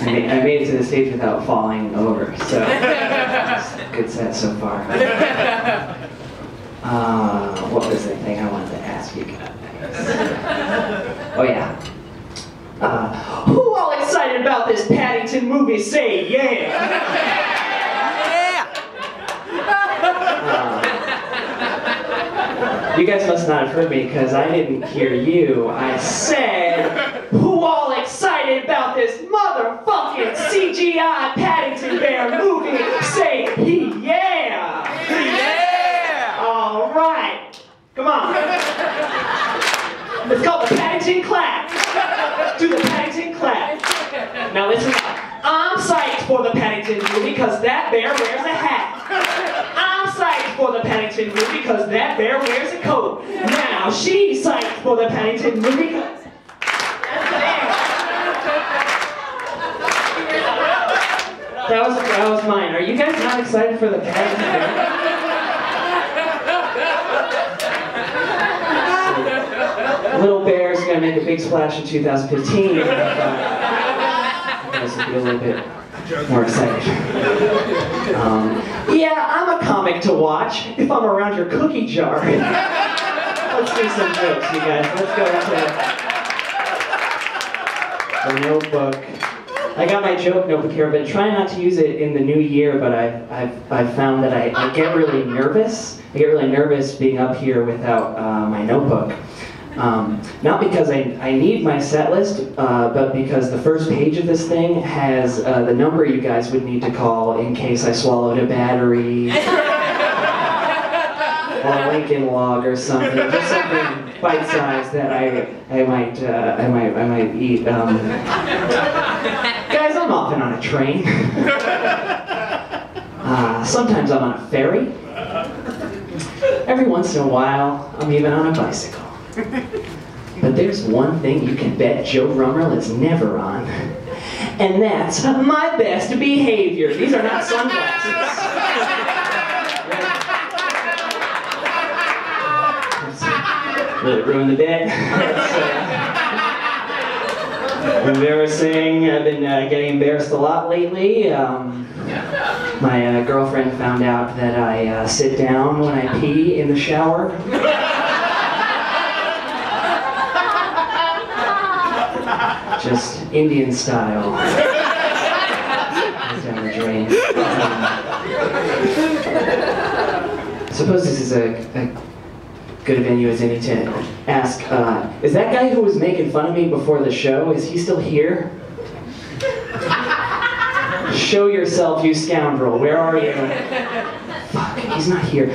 I made it to the stage without falling over, so it's a good set so far. What was the thing I wanted to ask you guys? Oh yeah. Who all excited about this Paddington movie? Say yeah! You guys must not have heard me because I didn't hear you. I said, who all excited about this motherfucking CGI Paddington Bear movie? Say yeah! Yeah! All right, come on. It's called the Paddington Clap. Do the Paddington Clap. Now listen up. I'm psyched for the Paddington movie because that bear wears a hat. I'm psyched for the Paddington movie because that bear wears a coat. Now she's psyched for the Paddington movie because... That was mine. Are you guys not excited for the Paddington bear? Little Bear's gonna make a big splash in 2015. You guys will be a little bit more excited. Yeah, I'm a comic to watch if I'm around your cookie jar. Let's do some jokes, you guys. Let's go to the notebook. I got my joke notebook here. I've been trying not to use it in the new year, but I've found that I get really nervous. I get really nervous being up here without my notebook. Not because I need my set list, but because the first page of this thing has the number you guys would need to call in case I swallowed a battery, or a Lincoln log or something, just something bite-sized that I might eat. Guys, I'm often on a train. Sometimes I'm on a ferry. Every once in a while, I'm even on a bicycle. But there's one thing you can bet Joe Rumrill is never on, and that's my best behavior. These are not sunglasses. Really ruined the bit. Embarrassing. I've been getting embarrassed a lot lately. My girlfriend found out that I sit down when I pee in the shower. Just Indian style. Down the drain. I suppose this is a good venue as any to ask, is that guy who was making fun of me before the show, is he still here? Show yourself, you scoundrel. Where are you? Fuck, he's not here.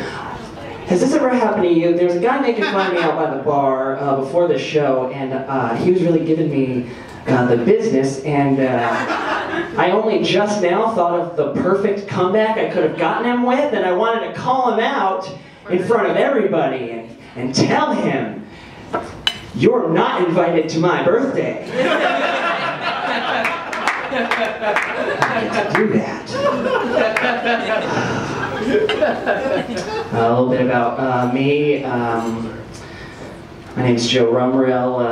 Has this ever happened to you? There was a guy making fun of me out by the bar before the show, and he was really giving me the business, and I only just now thought of the perfect comeback I could have gotten him with, and I wanted to call him out in front of everybody and tell him, you're not invited to my birthday. I get to do that. A little bit about me. My name's Joe Rumrill.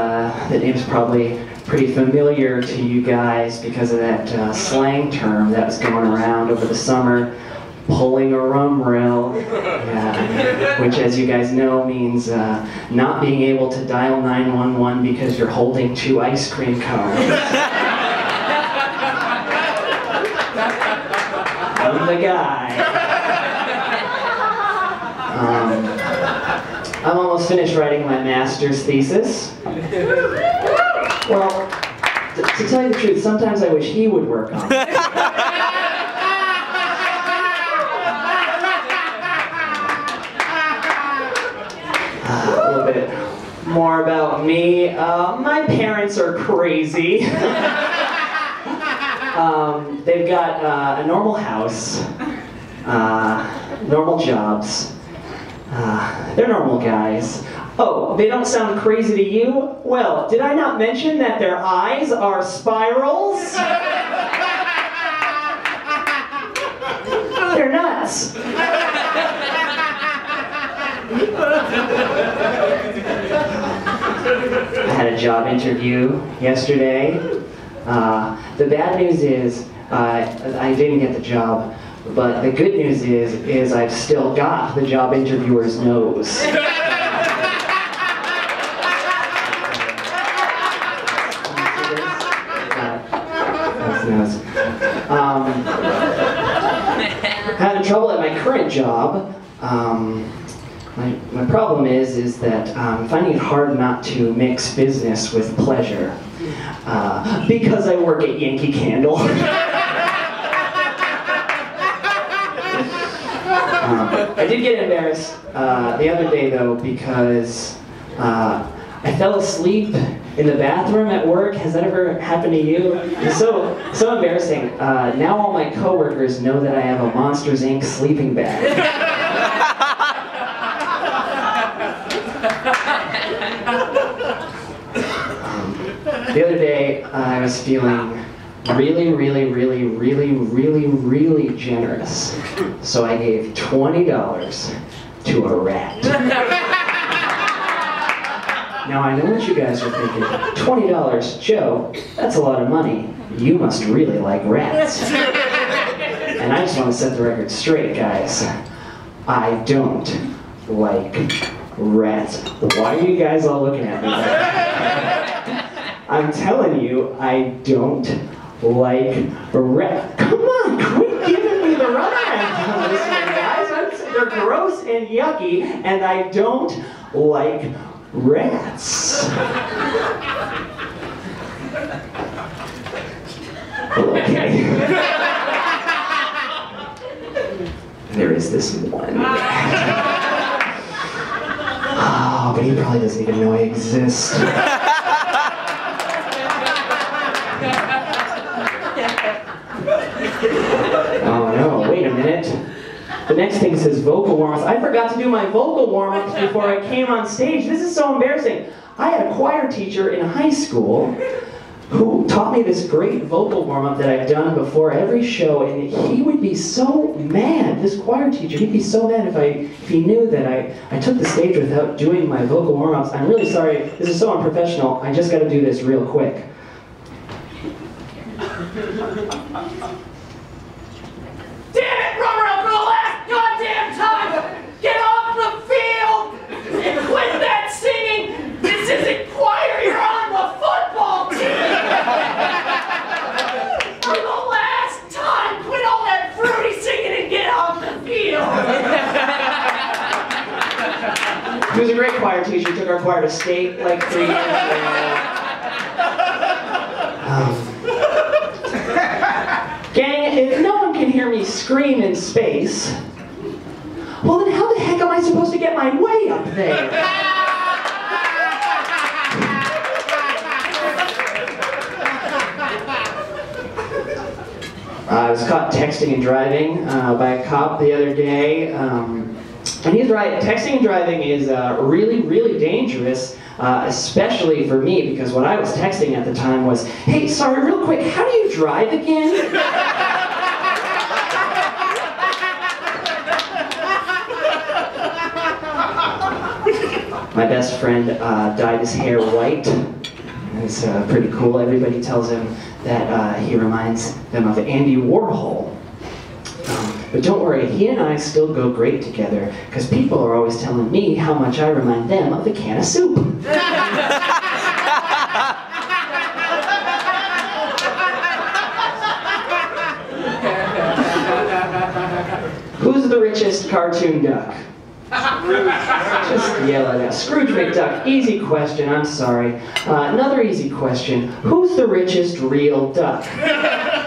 The name's probably pretty familiar to you guys because of that slang term that was going around over the summer, pulling a rumrill, which, as you guys know, means not being able to dial 911 because you're holding 2 ice cream cones. I'm the guy. I'm almost finished writing my master's thesis. Well, to tell you the truth, sometimes I wish he would work on it. A little bit more about me. My parents are crazy. They've got a normal house, normal jobs. They're normal guys. Oh, they don't sound crazy to you? Well, did I not mention that their eyes are spirals? They're nuts. I had a job interview yesterday The bad news is I didn't get the job, but the good news is I've still got the job interviewer's nose. Having trouble at my current job. My problem is that I'm finding it hard not to mix business with pleasure. Because I work at Yankee Candle. I did get embarrassed the other day though because I fell asleep in the bathroom at work. Has that ever happened to you? It's so embarrassing. Now all my coworkers know that I have a Monsters, Inc. sleeping bag. The other day, I was feeling really generous. So I gave $20 to a rat. Now I know what you guys are thinking. $20, Joe, that's a lot of money. You must really like rats. And I just want to set the record straight, guys. I don't like rats. Why are you guys all looking at me? I'm telling you, I don't like rats. Come on, quit giving me the runaround on this one, guys. They're gross and yucky, and I don't like rats. Okay. There is this one rat. Oh, but he probably doesn't even know I exist. Oh no, wait a minute. The next thing says vocal warm-ups. I forgot to do my vocal warm-ups before I came on stage. This is so embarrassing. I had a choir teacher in high school who taught me this great vocal warm-up that I've done before every show, and he would be so mad, this choir teacher, he'd be so mad if he knew that I took the stage without doing my vocal warm-ups. I'm really sorry, this is so unprofessional. I just gotta do this real quick. Damn it, Rumrill, for the last goddamn time! Get off the field and quit that singing! This isn't choir, you're on the football team! For the last time, quit all that fruity singing and get off the field! He was a great choir teacher. He took our choir to state like 3 years ago. Gang, if no one can hear me scream in space, well then how the heck am I supposed to get my way up there? I was caught texting and driving by a cop the other day. And he's right, texting and driving is really dangerous, especially for me, because what I was texting at the time was, hey, sorry, real quick, how do you drive again? My best friend dyed his hair white. It's pretty cool. Everybody tells him that he reminds them of Andy Warhol. But don't worry, he and I still go great together, because people are always telling me how much I remind them of a can of soup. Who's the richest cartoon duck? Just yell it out. Scrooge McDuck. Easy question, I'm sorry. Another easy question. Who's the richest real duck?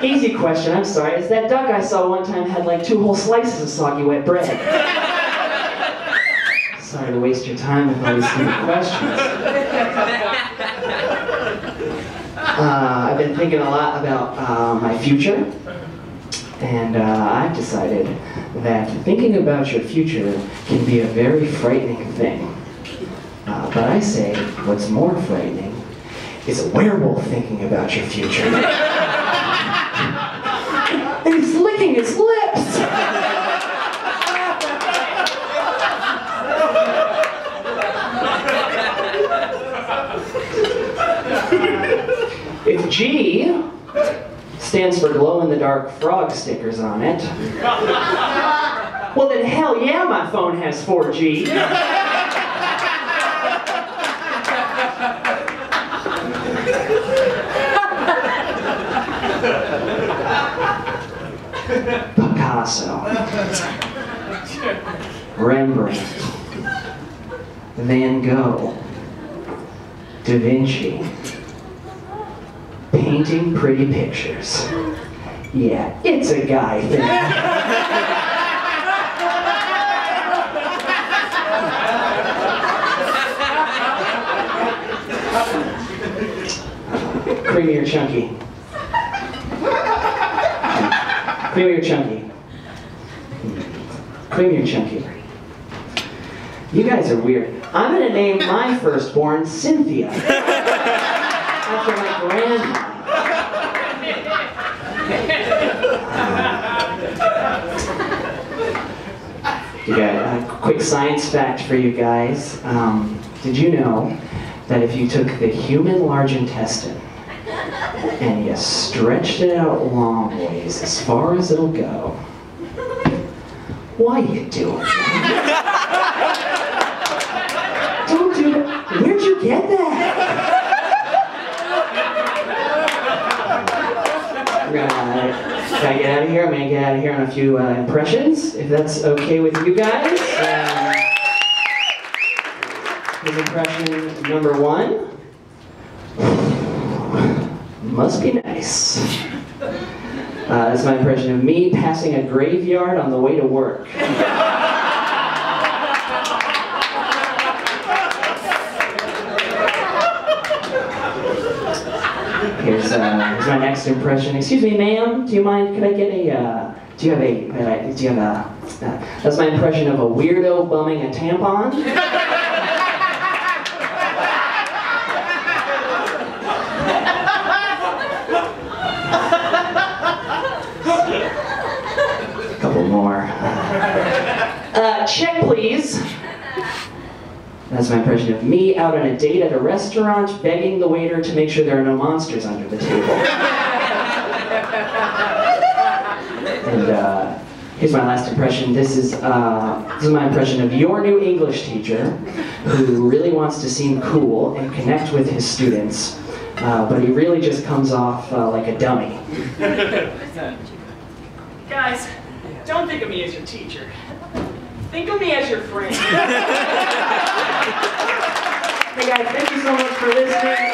Easy question, I'm sorry. It's that duck I saw one time had like 2 whole slices of soggy wet bread. Sorry to waste your time with all these stupid questions. I've been thinking a lot about my future. And I've decided that thinking about your future can be a very frightening thing. But I say what's more frightening is a werewolf thinking about your future. And he's licking his lips! If G stands for glow-in-the-dark frog stickers on it, well then hell yeah, my phone has 4G. Picasso, Rembrandt, Van Gogh, Da Vinci, painting pretty pictures. Yeah, it's a guy thing. Creamy or chunky? Creamy or chunky? Creamy or chunky? You guys are weird. I'm gonna name my firstborn Cynthia. After my grandma. You got a quick science fact for you guys. Did you know that if you took the human large intestine and you stretched it out long ways, as far as it'll go, why you doing that? Don't do that. Where'd you get that? Gotta get out of here. I'm gonna get out of here on a few impressions, if that's okay with you guys. Here's impression number 1. Must be nice. That's my impression of me passing a graveyard on the way to work. Here's my next impression. Excuse me, ma'am. Do you mind? Could I get a? Do you have a? That's my impression of a weirdo bumming a tampon. A couple more. Check, please. That's my impression of me out on a date at a restaurant, begging the waiter to make sure there are no monsters under the table. And here's my last impression. This is my impression of your new English teacher, who really wants to seem cool and connect with his students, but he really just comes off like a dummy. Guys, don't think of me as your teacher. Think of me as your friend. Hey guys, thank you so much for listening.